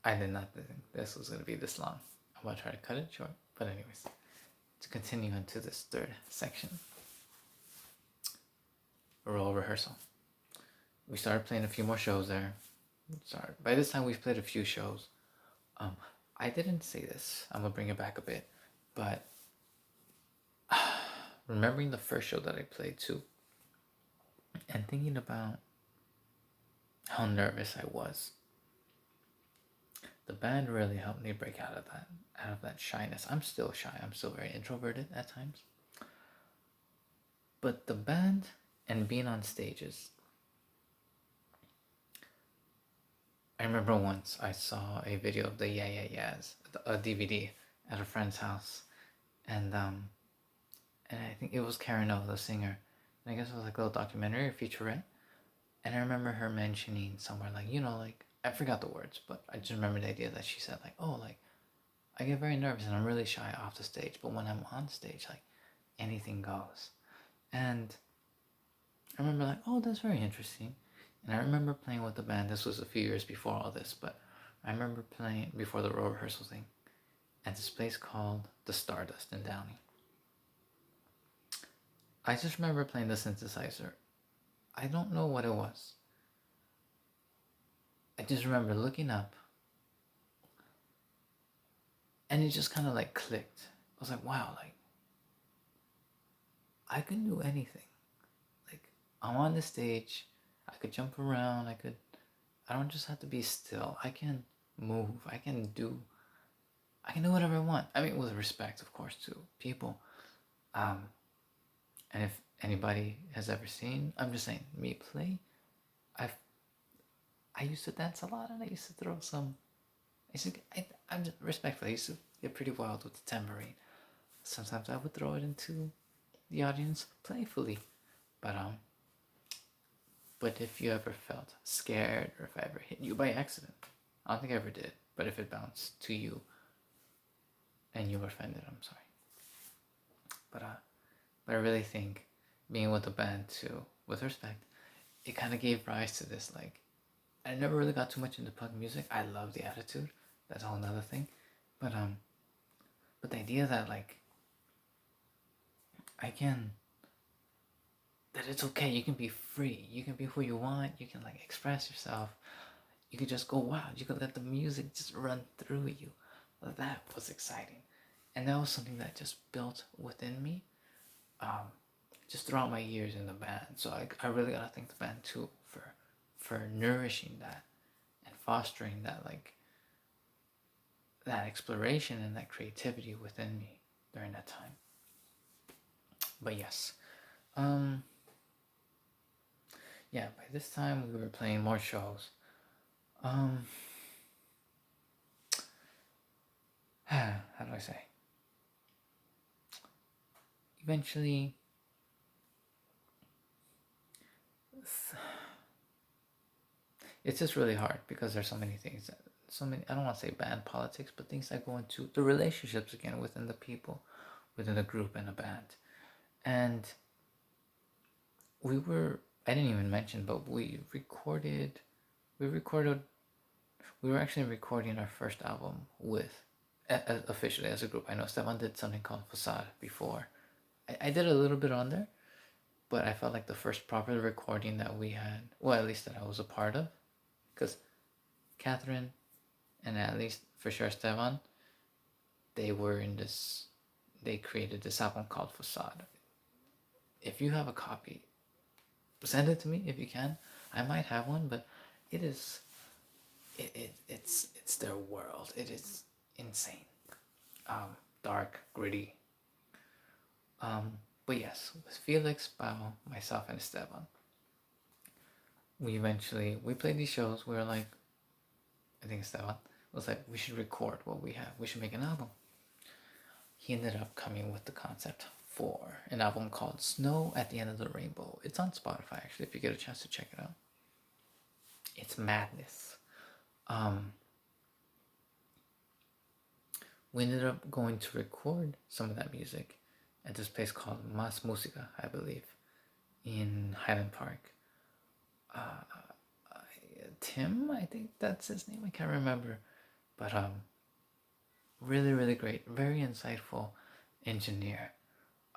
I did not think this was going to be this long. I'm going to try to cut it short. But anyways, to continue into this third section, role rehearsal. We started playing a few more shows there. Sorry. By this time, we've played a few shows. I didn't say this. I'm going to bring it back a bit. But remembering the first show that I played too, and thinking about how nervous I was, the band really helped me break out of that shyness. I'm still shy. I'm still very introverted at times. But the band and being on stages. I remember once I saw a video of the Yeah Yeah Yeahs, a DVD at a friend's house, and I think it was Karen O, the singer. And I guess it was like a little documentary or featurette. And I remember her mentioning somewhere like, like, I forgot the words, but I just remember the idea that she said like, oh, like, I get very nervous and I'm really shy off the stage, but when I'm on stage, like, anything goes. And I remember like, oh, that's very interesting. And I remember playing with the band. This was a few years before all this, but I remember playing before the role rehearsal thing at this place called the Stardust in Downey. I just remember playing the synthesizer. I don't know what it was. I just remember looking up and it just kind of like clicked. I was like, wow, like, I can do anything. Like, I'm on the stage, I could jump around, I don't just have to be still. I can move, I can do whatever I want. I mean, with respect, of course, to people. And if anybody has ever seen, I'm just saying, me play, I used to dance a lot and I used to throw some, I'm just respectful, I used to get pretty wild with the tambourine. Sometimes I would throw it into the audience playfully. But if you ever felt scared or if I ever hit you by accident, I don't think I ever did, but if it bounced to you and you were offended, I'm sorry. But I really think being with the band too, with respect, it kind of gave rise to this, like, I never really got too much into punk music. I love the attitude. That's a whole nother thing. But the idea that like that it's okay, you can be free, you can be who you want, you can like express yourself, you can just go wild, you can let the music just run through you. That was exciting. And that was something that just built within me just throughout my years in the band. So I really gotta thank the band too for nourishing that and fostering that, like, that exploration and that creativity within me during that time. But yes, yeah, by this time we were playing more shows. How do I say? Eventually, it's just really hard because there's so many things, I don't want to say band politics, but things that go into the relationships again within the people, within a group and a band. And I didn't even mention, but we were actually recording our first album with, officially as a group. I know Stefan did something called Facade before. I did a little bit on there, but I felt like the first proper recording that we had, well, at least that I was a part of, because Catherine and at least for sure Stefan, they created this album called Facade. If you have a copy, send it to me if you can. I might have one, but it's their world. It is insane, dark, gritty. But yes, with Felix, Bao, myself, and Esteban, we played these shows. We were like, I think Esteban was like, we should record what we have. We should make an album. He ended up coming with the concept for an album called Snow at the End of the Rainbow. It's on Spotify, actually, if you get a chance to check it out. It's madness. We ended up going to record some of that music at this place called Mas Musica, I believe, in Highland Park. Tim, I think that's his name. I can't remember. But really, really great, very insightful engineer,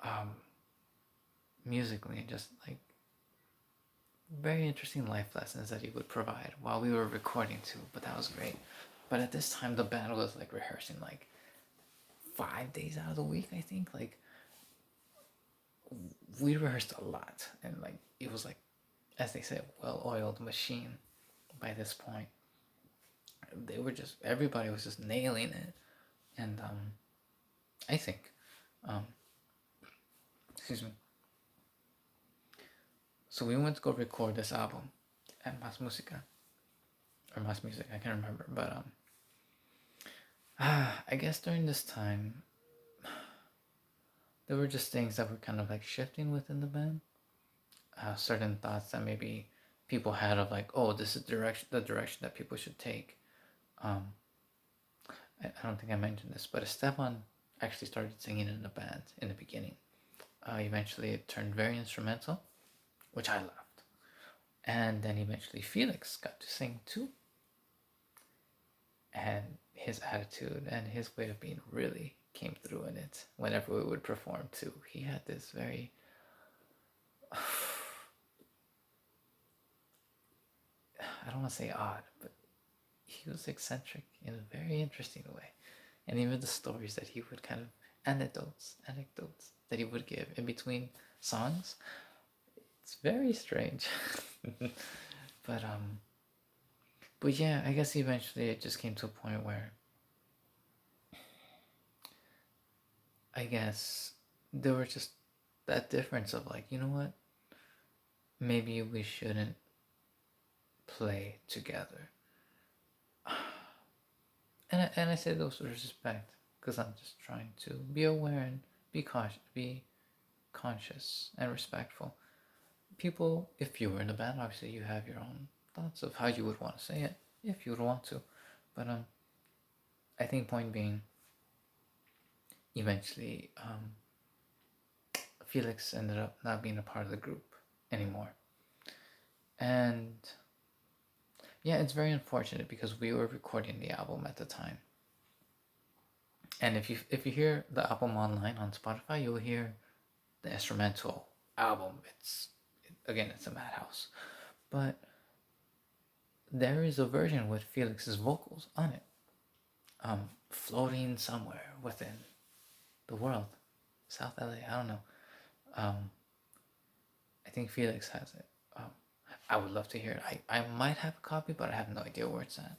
um, musically, and just like very interesting life lessons that he would provide while we were recording too. But that was great. But at this time, the band was like rehearsing like 5 days out of the week, I think. Like we rehearsed a lot, and like it was like, as they say, well-oiled machine. By this point, they were just, everybody was just nailing it, and I think, um, excuse me. So we went to go record this album at Mas Musica, or Mas Music, I can't remember, but I guess during this time, there were just things that were kind of like shifting within the band. Certain thoughts that maybe people had of like, oh, this is the direction that people should take. I don't think I mentioned this, but Esteban actually started singing in the band in the beginning. Eventually, it turned very instrumental, which I loved. And then eventually, Felix got to sing too. And his attitude and his way of being really came through in it whenever we would perform too. He had this very I don't want to say odd, but he was eccentric in a very interesting way. And even the stories that he would kind of, anecdotes that he would give in between songs, it's very strange. but yeah, I guess eventually it just came to a point where I guess there was just that difference of like, you know what? Maybe we shouldn't play together. And I say those with respect because I'm just trying to be aware and be conscious and respectful. People, if you were in a band, obviously you have your own thoughts of how you would want to say it, if you would want to. But I think point being, eventually, Felix ended up not being a part of the group anymore. And yeah, it's very unfortunate because we were recording the album at the time. And if you hear the album online on Spotify, you'll hear the instrumental album. It's a madhouse. But there is a version with Felix's vocals on it. Floating somewhere within the world. South LA, I don't know. I think Felix has it. I would love to hear it. I might have a copy, but I have no idea where it's at.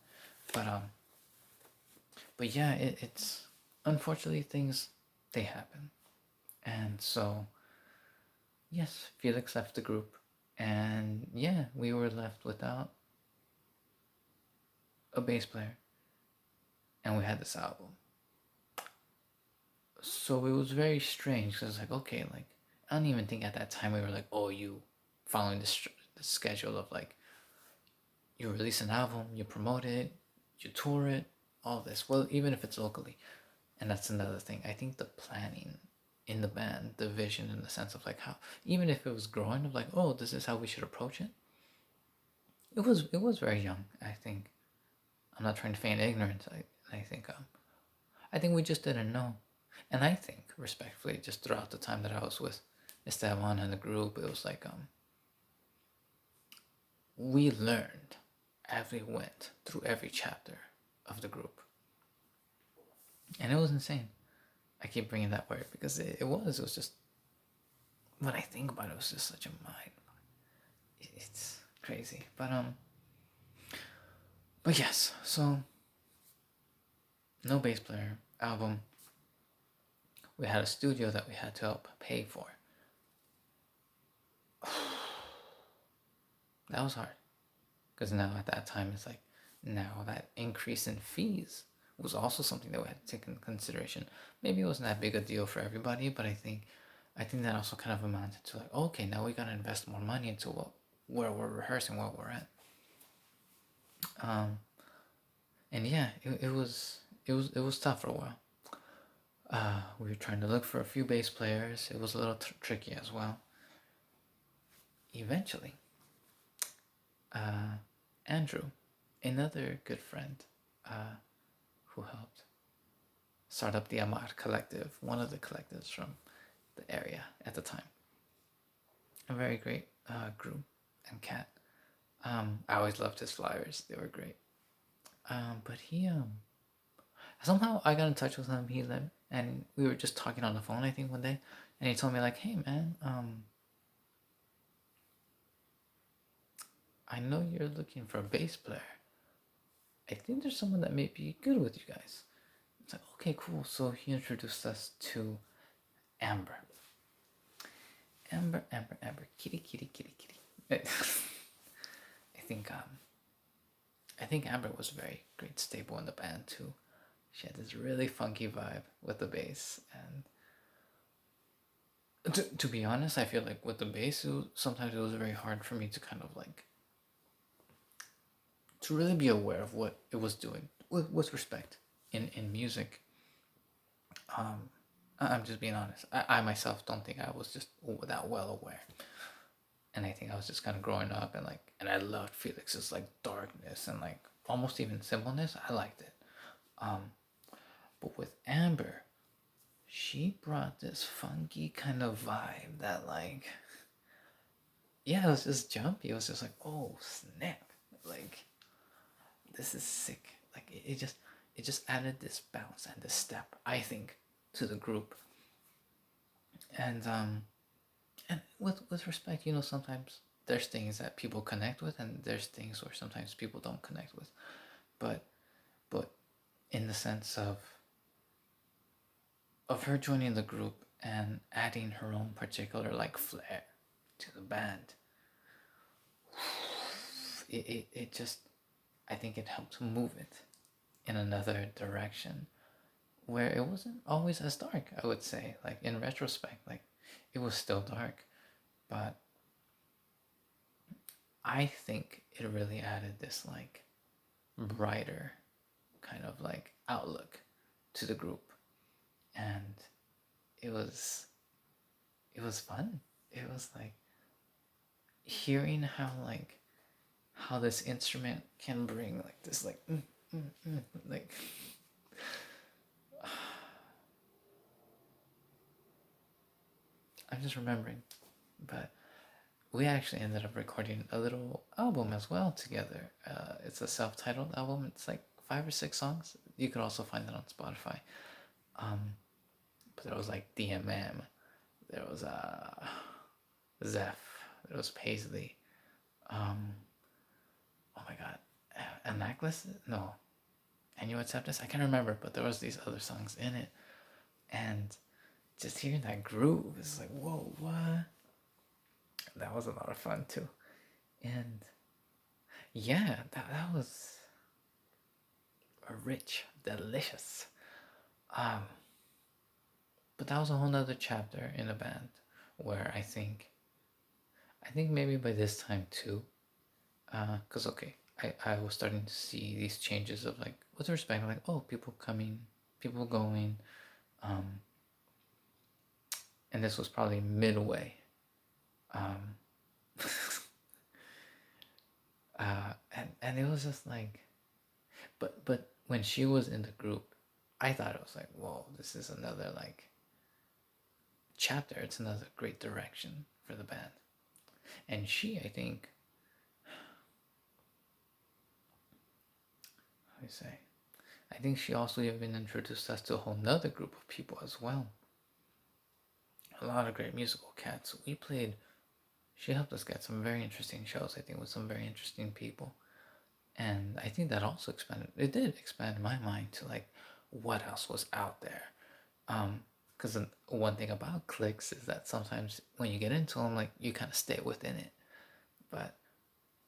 But yeah, it's unfortunately things, they happen. And so yes, Felix left the group, and yeah, we were left without a bass player, and we had this album. So it was very strange because it's like, okay, like I don't even think at that time we were like, oh, you following the schedule of like, you release an album, you promote it, you tour it, all this. Well, even if it's locally, and that's another thing. I think the planning in the band, the vision in the sense of like how, even if it was growing, of like, oh, this is how we should approach it. It was very young. I think. I'm not trying to feign ignorance. I think we just didn't know, and I think respectfully, just throughout the time that I was with Esteban and the group, it was like we learned as we went through every chapter of the group, and it was insane. I keep bringing that word because it was just, when I think about it, it was just such a mind. It's crazy, but yes. So no bass player, album. We had a studio that we had to help pay for. That was hard because now at that time it's like, now that increase in fees was also something that we had to take into consideration. Maybe it wasn't that big a deal for everybody, but I think that also kind of amounted to like, okay, now we gotta invest more money into where we're rehearsing, where we're at. And yeah, it was tough for a while. We were trying to look for a few bass players. It was a little tricky as well. Eventually, Andrew, another good friend, who helped start up the Amar collective, one of the collectives from the area at the time. A very great group and cat. I always loved his flyers; they were great. But he somehow I got in touch with him. He lived, and we were just talking on the phone, I think, one day, and he told me like, "Hey man, I know you're looking for a bass player. I think there's someone that may be good with you guys." It's like, okay, cool. So he introduced us to Amber. Amber, kitty, kitty, kitty, kitty. I think Amber was a very great staple in the band too. She had this really funky vibe with the bass, and to be honest, I feel like with the bass, sometimes it was very hard for me to kind of like to really be aware of what it was doing with respect in music. I'm just being honest. I myself don't think I was just that well aware, and I think I was just kind of growing up and I loved Felix's like darkness and like almost even simpleness. I liked it. But with Amber, she brought this funky kind of vibe that like, yeah, it was just jumpy. It was just like, oh snap, like this is sick. Like it just added this bounce and this step, I think, to the group. And with respect, sometimes there's things that people connect with, and there's things where sometimes people don't connect with. But in the sense of her joining the group and adding her own particular like flair to the band, it just, I think it helped move it in another direction where it wasn't always as dark. I would say, like in retrospect, like it was still dark, but I think it really added this like brighter kind of like outlook to the group, and it was fun. It was like hearing how this instrument can bring like this like like I'm just remembering, but we actually ended up recording a little album as well together. It's a self-titled album. It's like 5 or 6 songs. You could also find it on Spotify. But there was like DMM, there was Zeph, there was Paisley. Oh my god, a necklace? No, and you accept this? I can't remember, but there was these other songs in it, and just hearing that groove is like, whoa, what? That was a lot of fun too, and yeah, that was rich, delicious. But that was a whole nother chapter in the band where I think maybe by this time too, because okay, I was starting to see these changes of like with respect, like, oh, people coming, people going, and this was probably midway. And it was just like, but when she was in the group, I thought it was like, whoa, this is another like chapter. It's another great direction for the band. And she, I think, how do you say? I think she also even introduced us to a whole nother group of people as well. A lot of great musical cats. She helped us get some very interesting shows, I think, with some very interesting people. And I think that also it did expand my mind to like what else was out there. Because one thing about cliques is that sometimes when you get into them, like you kind of stay within it. But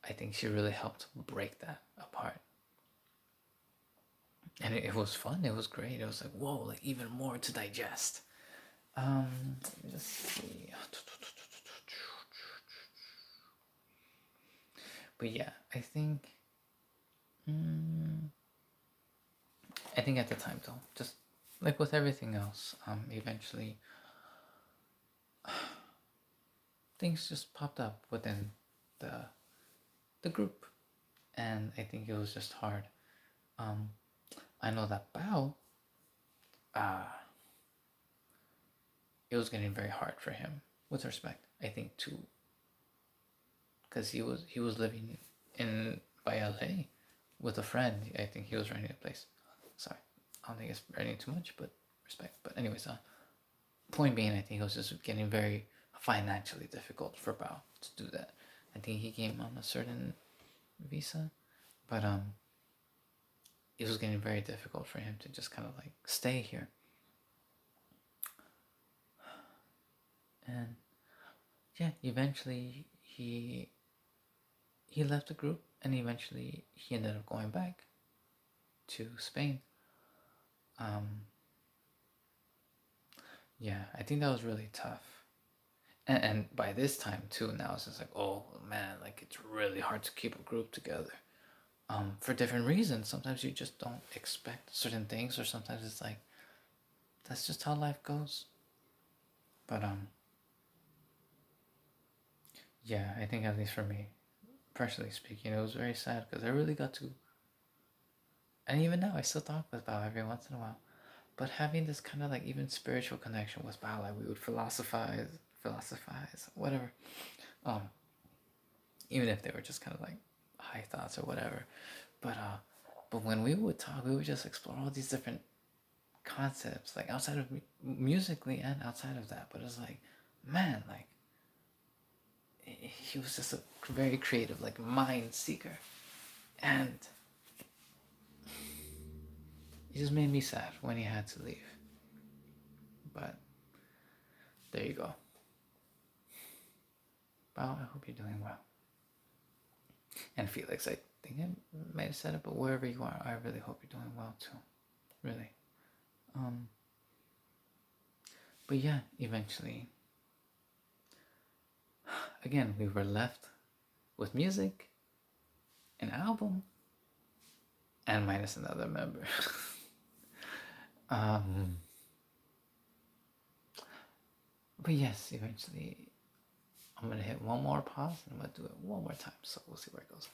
I think she really helped break that apart. And it was fun. It was great. It was like, whoa, like even more to digest. Let me just see. But yeah, I think at the time though, just like with everything else, eventually things just popped up within the group, and I think it was just hard. I know that Bao, uh, it was getting very hard for him, with respect, I think, too, because he was living in by LA with a friend. I think he was renting a place. Sorry, I don't think it's renting too much, but respect. But anyways, point being, I think it was just getting very financially difficult for Bao to do that. I think he came on a certain visa, but it was getting very difficult for him to just kind of like stay here. And yeah, eventually he left the group, and eventually he ended up going back to Spain. Yeah, I think that was really tough. And by this time too, now it's just like, oh man, like it's really hard to keep a group together. For different reasons. Sometimes you just don't expect certain things, or sometimes it's like that's just how life goes. But yeah, I think at least for me, personally speaking, it was very sad because I really got to, and even now I still talk with Bao every once in a while. But having this kind of like even spiritual connection with Bao, like we would philosophize, whatever. Um, Even if they were just kind of like high thoughts or whatever. But when we would talk, we would just explore all these different concepts, like outside of musically and outside of that. But it's like, man, like he was just a very creative, like mind seeker, and it just made me sad when he had to leave. But there you go. Well, I hope you're doing well. And Felix, I think I might have said it, but wherever you are, I really hope you're doing well too. Really. But yeah, eventually, again, we were left with music, an album, and minus another member. But yes, eventually, I'm gonna hit one more pause and I'm gonna do it one more time. So we'll see where it goes.